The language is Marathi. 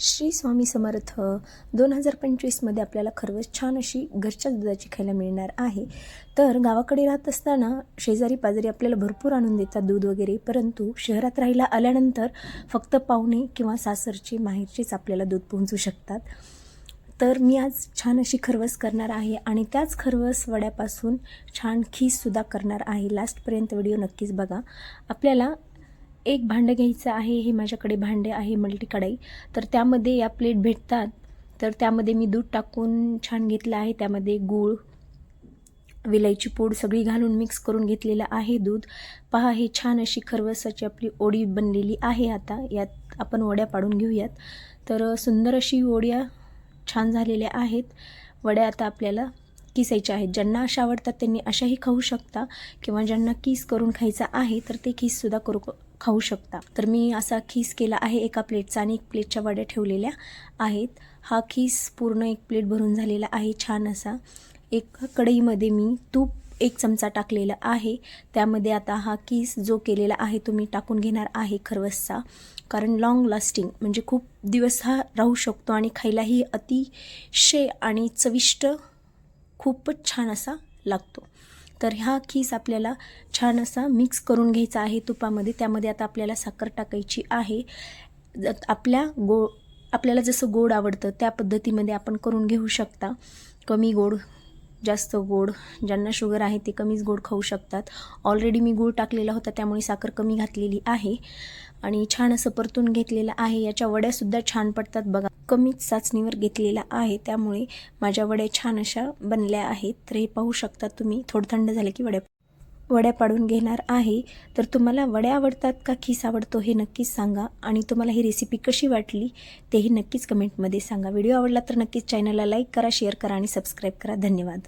श्री स्वामी समर्थ 2025मध्ये आपल्याला खरवस छान अशी घरच्या दुधाची खायला मिळणार आहे. तर गावाकडे राहत असताना शेजारी पाजारी आपल्याला भरपूर आणून देतात दूध वगैरे, परंतु शहरात राहायला आल्यानंतर फक्त पाहुणे किंवा सासरचे माहेरचेच आपल्याला दूध पोहोचू शकतात. तर मी आज छान अशी खरवस करणार आहे आणि त्याच खरवस वड्यापासून छान खीससुद्धा करणार आहे. लास्टपर्यंत व्हिडिओ नक्कीच बघा. आपल्याला एक भांडं घ्यायचं आहे. हे माझ्याकडे भांडे आहे मल्टी कढाई. तर त्यामध्ये या प्लेट भेटतात. तर त्यामध्ये मी दूध टाकून छान घेतलं आहे. त्यामध्ये गूळ, विलायची पूड सगळी घालून मिक्स करून घेतलेलं आहे दूध. पहा, हे छान अशी खरवसाची आपली ओढी बनलेली आहे. आता यात आपण वड्या पाडून घेऊयात. तर सुंदर अशी वड्या छान झालेल्या आहेत. वड्या आता आपल्याला किसायच्या आहेत. ज्यांना अशा आवडतात त्यांनी अशाही खाऊ शकता किंवा ज्यांना किस करून खायचा आहे तर ते किससुद्धा खाऊ शकता. तर मी असा खीस केला आहे एका प्लेटचा आणि एक प्लेटच्या वड्या ठेवलेल्या आहेत. हा खीस पूर्ण एक प्लेट भरून झालेला आहे छान असा. एक कढईमध्ये मी तूप 1 चमचा टाकलेला आहे. त्यामध्ये आता हा खीस जो केलेला आहे तो मी टाकून घेणार आहे खरवसचा. कारण लॉंग लास्टिंग म्हणजे खूप दिवस हा राहू शकतो आणि खायलाही अतिशय आणि चविष्ट खूपच छान असा लागतो. तर हा खीस आपल्याला छान असा मिक्स करून घ्यायचा आहे तुपामध्ये. त्यामध्ये आता आपल्याला साखर टाकायची आहे. आपल्याला जसं गोड आवडतं त्या पद्धतीमध्ये आपण करून घेऊ शकता. कमी गोड, जास्त गोड, ज्यांना शुगर आहे ते कमीच गोड खाऊ शकतात. ऑलरेडी मी गूळ टाकलेला होता त्यामुळे साखर कमी घातलेली आहे आणि छान असं परतून घेतलेलं आहे. याच्या वड्यासुद्धा छान पडतात बघा. कमीच चाचणीवर घेतलेला आहे त्यामुळे माझ्या वड्या छान अशा बनल्या आहेत. तर हे पाहू शकता तुम्ही. थोडं थंड झालं की वड्या पाडून घेणार आहे. तर तुम्हाला वड्या आवडतात का खीस आवडतो हे नक्कीच सांगा आणि तुम्हाला ही रेसिपी कशी वाटली तेही नक्कीच कमेंटमध्ये सांगा. व्हिडिओ आवडला तर नक्कीच चॅनलला लाईक करा, शेअर करा आणि सबस्क्राईब करा. धन्यवाद.